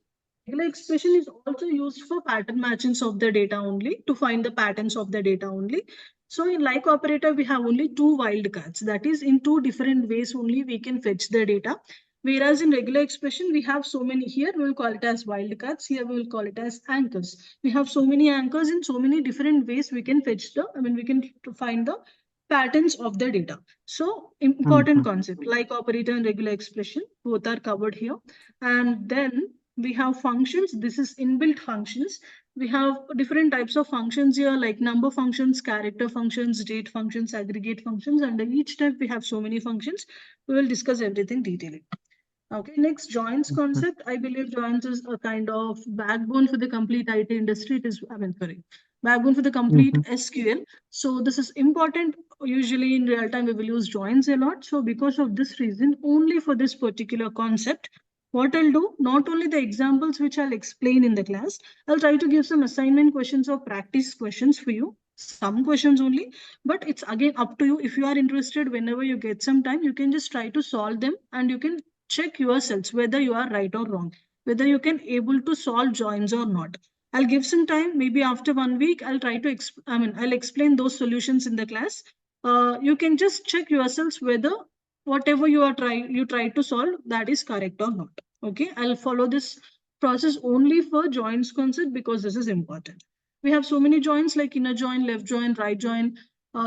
Regular expression is also used for pattern matchings of the data only, to find the patterns of the data only. So in like operator, we have only two wildcards. That is, in two different ways only we can fetch the data. Whereas in regular expression, we have so many. Here we will call it as wildcards. Here we will call it as anchors. We have so many anchors in so many different ways we can fetch the, I mean, we can to find the patterns of the data. So important Mhm. concept like operator and regular expression, both are covered here. And then we have functions. This is inbuilt functions. We have different types of functions here, like number functions, character functions, date functions, aggregate functions. Under each type we have so many functions. We will discuss everything detailing. Okay, next joins Mhm. concept. I believe joins is a kind of backbone for the complete IT industry. It is, I mean, sorry, backbone for the complete Mhm. SQL. So this is important. Usually in real time, we will use joins a lot. So because of this reason, only for this particular concept, what I'll do, not only the examples which I'll explain in the class, I'll try to give some assignment questions or practice questions for you. Some questions only, but it's again up to you. If you are interested, whenever you get some time, you can just try to solve them, and you can check yourselves whether you are right or wrong, whether you can able to solve joins or not. I'll give some time, maybe after 1 week I'll try to I'll explain those solutions in the class. You can just check yourselves whether whatever you try to solve, that is correct or not. Okay, I'll follow this process only for joins concept because this is important. We have so many joins like inner join, left join, right join,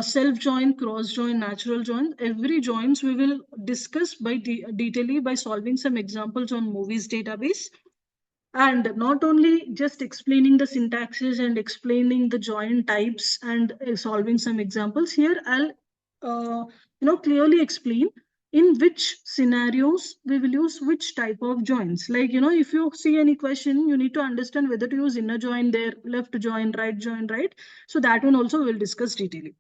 self join, cross join, natural join. Every joins we will discuss by detailing by solving some examples on movies database. And not only just explaining the syntaxes and explaining the join types and solving some examples, here I'll clearly explain in which scenarios we will use which type of joins. Like, if you see any question, you need to understand whether to use inner join there, left join, right. So that one also we will discuss detailing.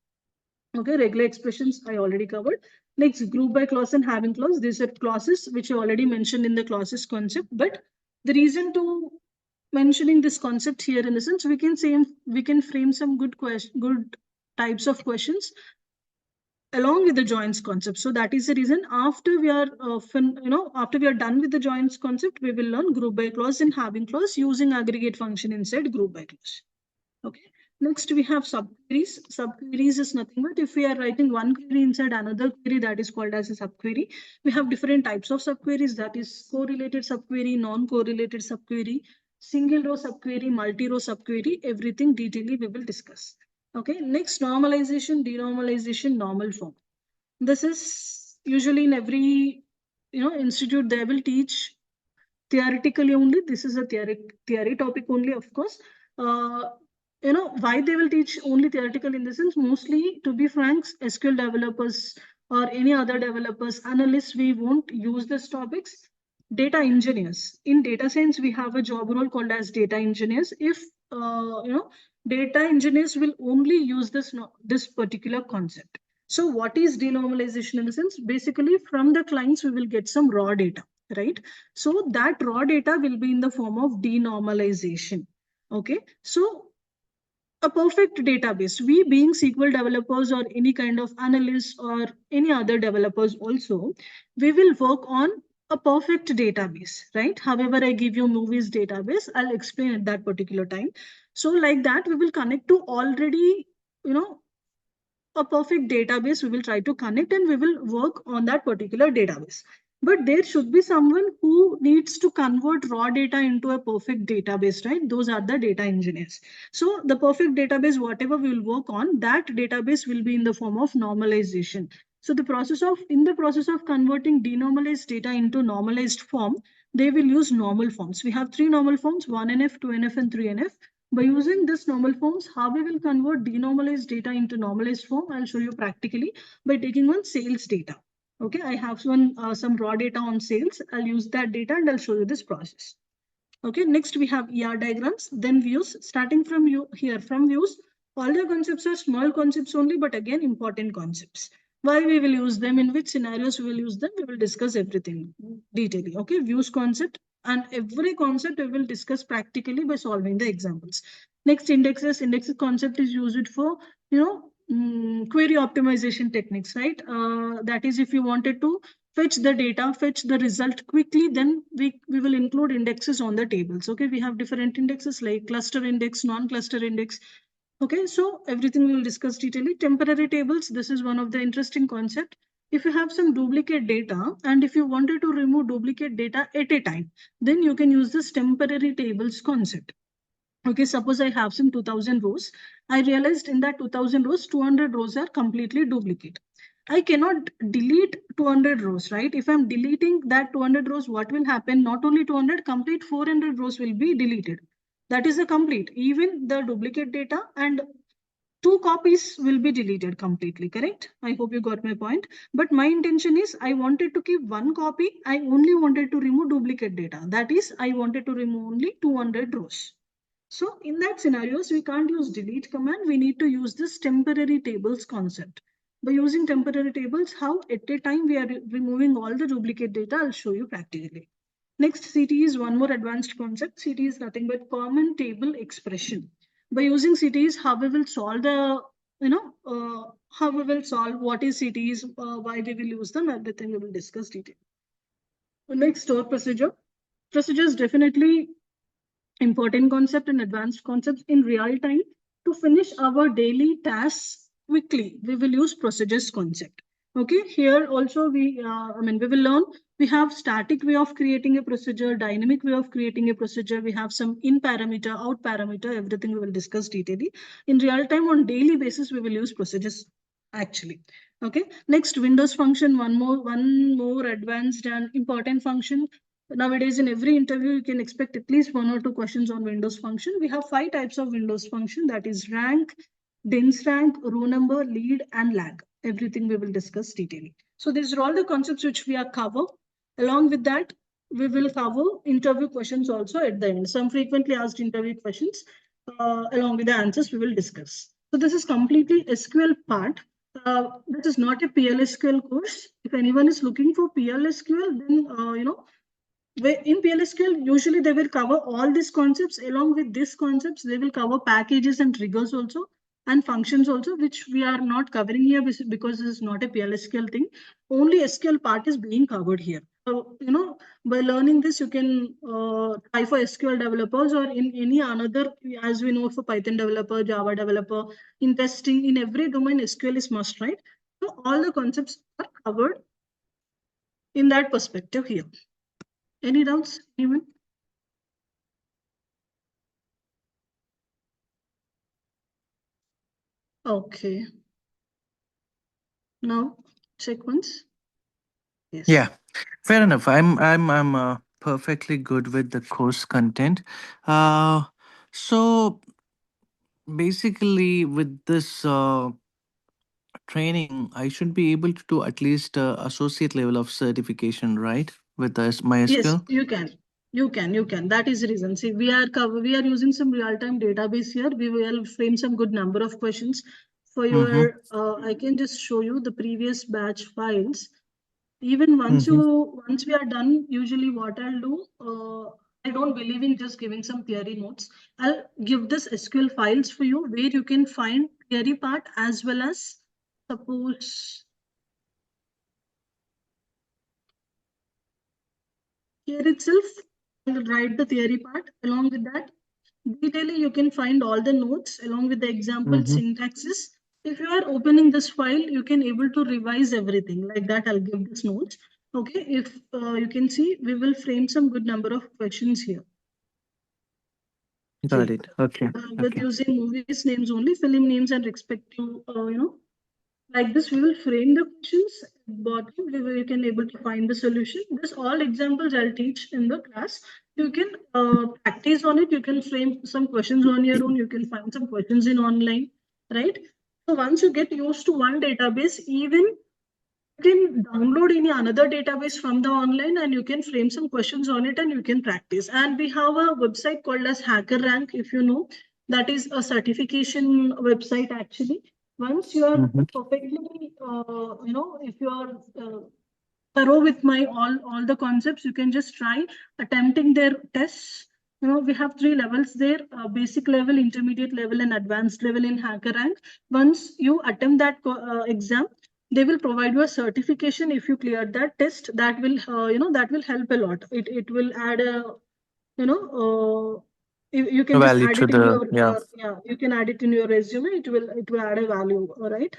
Okay, regular expressions I already covered. Next, group by clause and having clause. These are clauses which I already mentioned in the clauses concept. But the reason to mentioning this concept here, in the sense, we can frame some good types of questions along with the joins concept. So that is the reason after we are after we are done with the joins concept, we will learn group by clause and having clause using aggregate function inside group by clause. Okay. Next, we have subqueries. Subqueries is nothing but if we are writing one query inside another query, that is called as a subquery. We have different types of subqueries, that is correlated subquery, non-correlated subquery, single row subquery, multi-row subquery, everything detailedly we will discuss. Okay. Next, normalization, denormalization, normal form. This is usually in every institute they will teach theoretically only. This is a theory topic only, of course. uh, why they will teach only theoretical in the sense, mostly to be frank, SQL developers or any other developers, analysts, we won't use these topics. Data engineers, in data science we have a job role called as data engineers. If data engineers will only use this particular concept. So what is denormalization? In the sense, basically from the clients we will get some raw data, right? So that raw data will be in the form of denormalization. Okay. So a perfect database, we being SQL developers or any kind of analysts or any other developers also, we will work on a perfect database, right? However, I give you movies database, I'll explain at that particular time. So like that, we will connect to already, you know, a perfect database we will try to connect, and we will work on that particular database. But there should be someone who needs to convert raw data into a perfect database, right? Those are the data engineers. So the perfect database, whatever we will work on, that database will be in the form of normalization. So in the process of converting denormalized data into normalized form, they will use normal forms. We have 3 normal forms, 1NF, 2NF, and 3NF. By using this normal forms, how we will convert denormalized data into normalized form, I'll show you practically by taking one sales data. Okay, I have some raw data on sales. I'll use that data and I'll show you this process. Okay, next we have ER diagrams, then views. Starting from from views, all the concepts are small concepts only, but again, important concepts. Why we will use them, in which scenarios we will use them, we will discuss everything detailedly. Okay, views concept, and every concept we will discuss practically by solving the examples. Next, indexes. Indexes concept is used for, query optimization techniques, right? That is, if you wanted to fetch the data, fetch the result quickly, then we will include indexes on the tables. Okay, we have different indexes like cluster index, non-cluster index. Okay, so everything we will discuss detailedly. Temporary tables, this is one of the interesting concept. If you have some duplicate data and if you wanted to remove duplicate data at a time, then you can use this temporary tables concept. Okay, suppose I have some 2000 rows. I realized in that 2000 rows, 200 rows are completely duplicate. I cannot delete 200 rows, right? If I'm deleting that 200 rows, what will happen? Not only 200, complete 400 rows will be deleted. That is the complete. Even the duplicate data and 2 copies will be deleted completely, correct? I hope you got my point. But my intention is I wanted to keep 1 copy. I only wanted to remove duplicate data. That is, I wanted to remove only 200 rows. So in that scenarios, we can't use delete command. We need to use this temporary tables concept. By using temporary tables, how at a time we are removing all the duplicate data, I'll show you practically. Next, CT is one more advanced concept. CT is nothing but common table expression. By using CTs, how we will solve the, how we will solve what is CTs, why we will use them, everything we will discuss detail. Next, store procedure. Procedure is definitely important concept and advanced concepts in real time. To finish our daily tasks quickly, we will use procedures concept. Okay, here also we will learn. We have static way of creating a procedure, dynamic way of creating a procedure. We have some in parameter, out parameter, everything we will discuss detailedly. In real time, on daily basis, we will use procedures actually. Okay, next, Windows function, one more advanced and important function. Nowadays, in every interview, you can expect at least 1 or 2 questions on Windows function. We have 5 types of Windows function, that is rank, dense rank, row number, lead, and lag. Everything we will discuss detailing. So these are all the concepts which we are cover. Along with that, we will cover interview questions also at the end. Some frequently asked interview questions along with the answers we will discuss. So this is completely SQL part. This is not a PLSQL course. If anyone is looking for PLSQL, then in PLSQL, usually they will cover all these concepts. Along with these concepts, they will cover packages and triggers also and functions also, which we are not covering here because this is not a PLSQL thing. Only SQL part is being covered here. So, by learning this, you can try for SQL developers or in any another, as we know, for Python developer, Java developer, in testing, in every domain, SQL is must, right? So all the concepts are covered in that perspective here. Any doubts, anyone? Okay. Now check once. Yes. Yeah, fair enough. I'm perfectly good with the course content. Uh, so basically, with this training, I should be able to do at least associate level of certification, right? With this Yes, MySQL. you can. You can. That is the reason. See, we are using some real-time database here. We will frame some good number of questions for Mm-hmm. your. I can just show you the previous batch files. Even Mm-hmm. once we are done, usually what I'll do, I don't believe in just giving some theory notes. I'll give this SQL files for you where you can find theory part as well as suppose here itself, I'll write the theory part. Along with that, detailing you can find all the notes along with the example Mm-hmm. syntaxes. If you are opening this file, you can able to revise everything like that. I'll give this notes. Okay, if you can see, we will frame some good number of questions here. Got See, it. Okay. with Okay. using movies names only, film names and respective, like this, we will frame the questions. Bottom, you can able to find the solution. This all examples I'll teach in the class. You can practice on it. You can frame some questions on your own. You can find some questions in online, right? So once you get used to one database, even you can download any another database from the online and you can frame some questions on it and you can practice. And we have a website called as Hacker Rank, if you know, that is a certification website actually. Once you are Mm-hmm. perfectly, if you are thorough with my all the concepts, you can just try attempting their tests. We have three levels there: basic level, intermediate level, and advanced level in Hacker Rank. Once you attempt that exam, they will provide you a certification if you clear that test. That will that will help a lot. It will add a you know you can just Value add to it in the, your yeah. yeah, you can add it in your resume. It will add a value. All right.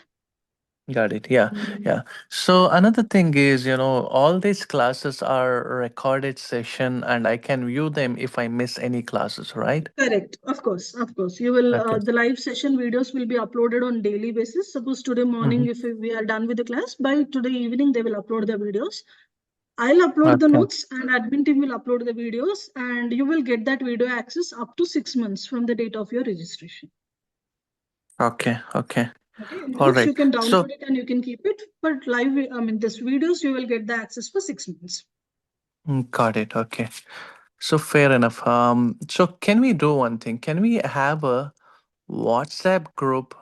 Got it. Yeah. Mm. Yeah. So another thing is, all these classes are recorded session and I can view them if I miss any classes, right? Correct. Of course. Of course. You will, Okay. the live session videos will be uploaded on daily basis. Suppose today morning, Mm-hmm. if we are done with the class, by today evening, they will upload the videos. I'll upload the Okay. notes and admin team will upload the videos and you will get that video access up to 6 months from the date of your registration. Okay. Okay. Okay. All Notes, right. you can So, download it and you can keep it. But live, this videos, you will get the access for 6 months. got it. Okay. So fair enough. So can we do one thing? Can we have a WhatsApp group?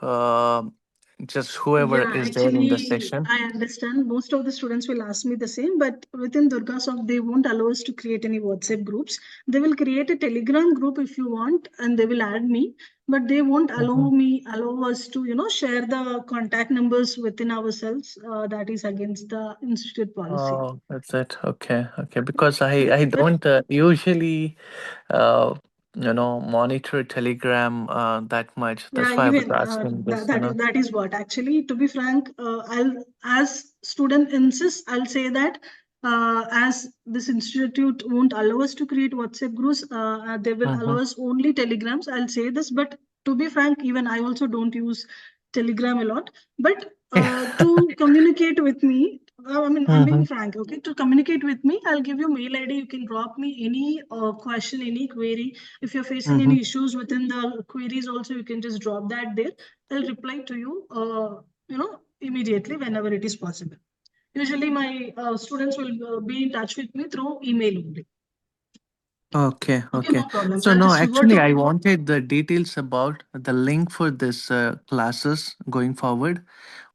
Just whoever Yeah, is there in the actually, session. I understand. Most of the students will ask me the same, but within DurgaSoft, they won't allow us to create any WhatsApp groups. They will create a Telegram group if you want, and they will add me, but they won't Mhm. allow us to, share the contact numbers within ourselves. That is against the institute policy. Oh, that's it. Okay. Okay. Because Okay, I but don't usually uh, monitor Telegram that much. yeah, That's why I was even asking that, this. that is what actually, to be frank, I'll as student insists, I'll say that as this institute won't allow us to create WhatsApp groups, they will allow Mm-hmm. us only Telegrams. I'll say this, but to be frank, even I also don't use Telegram a lot. But to communicate with me, I'm being Mm-hmm. frank. Okay, to communicate with me, I'll give you mail ID. You can drop me any question, any query. If you're facing Mm-hmm. any issues within the queries also, you can just drop that there. I'll reply to you, immediately whenever it is possible. Usually my students will be in touch with me through email only. Okay, Okay, okay. no problem. So I'll no, just revert actually, to I you. wanted the details about the link for this classes going forward.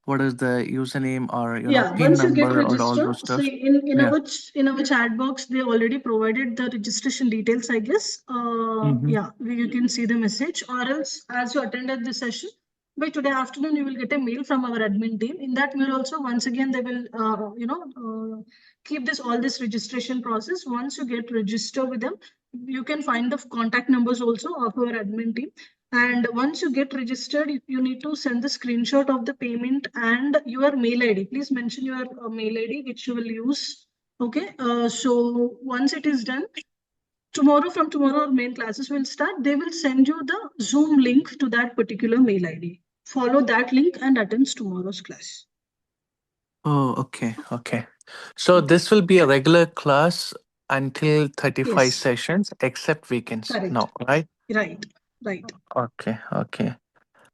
What is the username or Yeah, PIN once you get number or all registered, those stuff? see in Yeah. in our chat box, they already provided the registration details, I guess. Mm-hmm. Yeah, you can see the message, or else as you attended the session, by today afternoon, you will get a mail from our admin team. In that mail also, once again, they will, keep this all this registration process. Once you get registered with them, you can find the contact numbers also of our admin team. And once you get registered, you need to send the screenshot of the payment and your mail ID. Please mention your mail ID which you will use. Okay. So once it is done, from tomorrow, our main classes will start. They will send you the Zoom link to that particular mail ID. Follow that link and attend tomorrow's class. Oh, okay, okay. So Okay. this will be a regular class until 35 Yes. sessions, except weekends. Correct. No, right? Right. Right. Okay, okay.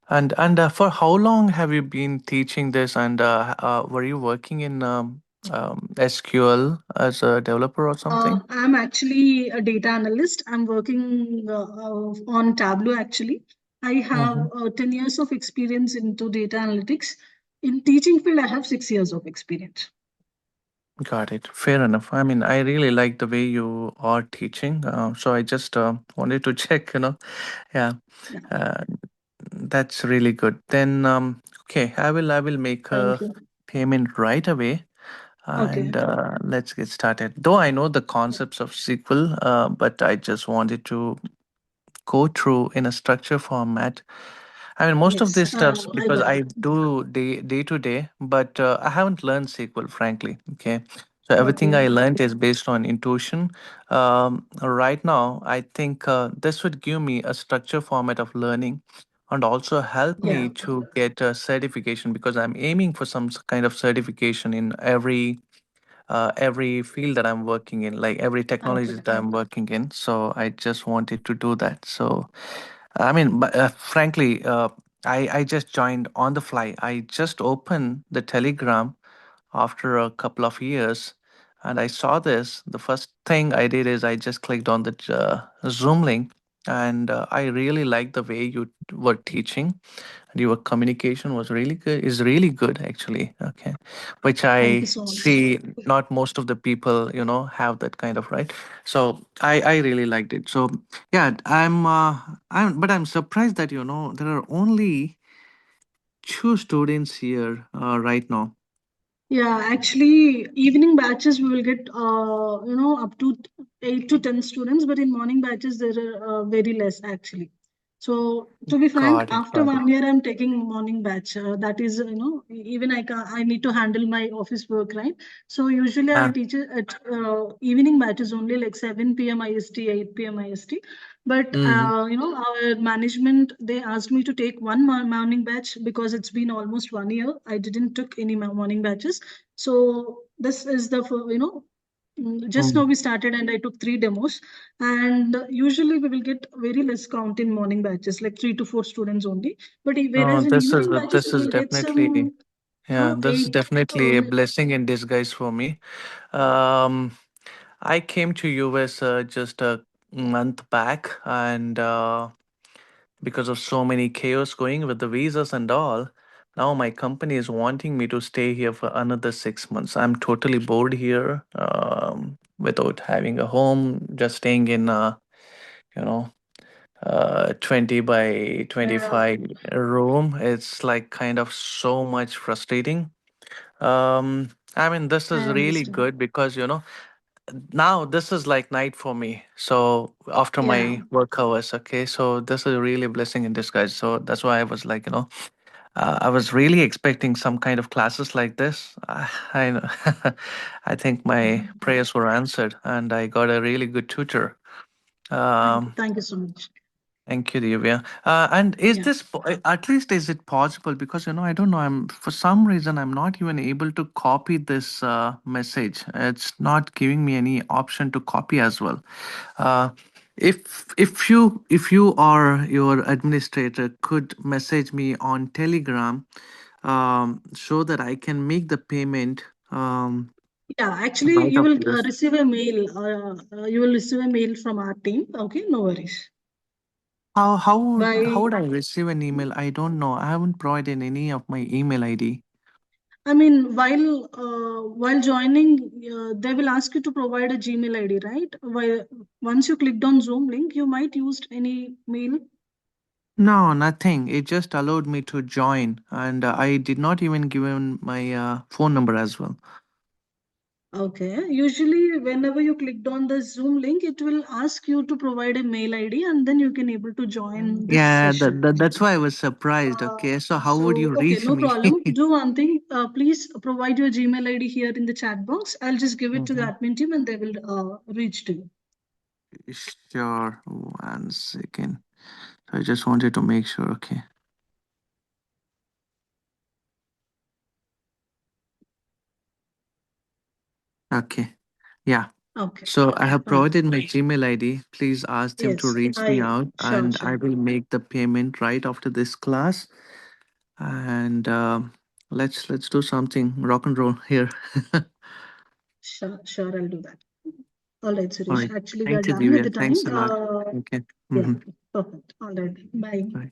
And for how long have you been teaching this? And were you working in SQL as a developer or something? I'm actually a data analyst. I'm working on Tableau actually. I have Mm-hmm. 10 years of experience into data analytics. In teaching field, I have 6 years of experience. Got it. Fair enough. I mean, I really like the way you are teaching. So I just wanted to check. Yeah, Yeah, uh, that's really good. Then, okay, I will make thank a you. payment right away, Okay. and let's get started. Though I know the concepts of SQL, but I just wanted to go through in a structure format. I mean, most of Yes, these stuffs I because got I it. do day to day, but I haven't learned SQL, frankly. Okay, So everything Okay. I learned is based on intuition. Right now, I think this would give me a structure format of learning and also help Yeah. me to get a certification because I'm aiming for some kind of certification in every field that I'm working in, like every technology Okay. that I'm working in. So I just wanted to do that. So I mean, but frankly, I just joined on the fly. I just opened the Telegram after a couple of years, and I saw this. The first thing I did is I just clicked on the Zoom link, and I really liked the way you were teaching and your communication was really good, is really good actually. Okay, which Thank you I so much. see not most of the people have that kind of, right. So I really liked it. So yeah, I'm surprised that there are only two students here right now. Yeah, actually, evening batches we will get, up to 8 to 10 students, but in morning batches there are very less actually. So to be frank, Got it, after got it. 1 year I'm taking morning batch. That is, even I need to handle my office work, right? So usually I uh, teach it at evening batches only, like 7 p.m. IST, 8 p.m. IST. But mhm. our management, they asked me to take one morning batch because it's been almost 1 year. I didn't took any morning batches. So this is the just now Mm. we started and I took 3 demos. And usually we will get very less count in morning batches, like 3 to 4 students only. But No, whereas in evening batches this we is will get definitely, some yeah, this is eight. definitely a blessing in disguise for me. Um, I came to US just a month back, and because of so many chaos going with the visas and all, now my company is wanting me to stay here for another 6 months. I'm totally bored here, without having a home, just staying in you know 20 by uh, 25 room. It's like kind of so much frustrating. I mean, this I is really understand. good because now this is like night for me. So after Yeah. my work hours, okay. So this is really a blessing in disguise. So that's why I was like, I was really expecting some kind of classes like this. I know. I think my prayers were answered, and I got a really good tutor. Thank you. Um, Thank you so much. Thank you, Divya. And is Yeah. this at least is it possible? Because I don't know. I'm for some reason I'm not even able to copy this message. It's not giving me any option to copy as well. Uh, if you or your administrator could message me on Telegram, so that I can make the payment Yeah, actually, right you will after this. receive a mail. You will receive a mail from our team. Okay, no worries. How By would I receive an email? I don't know. I haven't provided any of my email ID. I mean, while joining, they will ask you to provide a Gmail ID, right? While once you clicked on Zoom link, you might used any mail. No, nothing. It just allowed me to join, and I did not even give him my phone number as well. Okay. Usually, whenever you clicked on the Zoom link, it will ask you to provide a mail ID, and then you can able to join this Yeah, session. that's why I was surprised. Okay, so how would you Okay, reach no me? problem. Do one thing. Please provide your Gmail ID here in the chat box. I'll just give it to the Mhm. admin team, and they will reach to you. Sure. 1 second. I just wanted to make sure. Okay. Okay. Yeah. Okay. So I have Fine. provided my Gmail ID. Please ask them to Yes. reach me I out, sure, and I sure. will make the payment right after this class. And let's do something rock and roll here. Sure, sure, I'll do that. All right, All Suresh. right. Actually, we are Thank you, done with the Divya. time. Thanks a lot. Okay. Yeah, Mm-hmm. perfect. All right. Bye. Bye.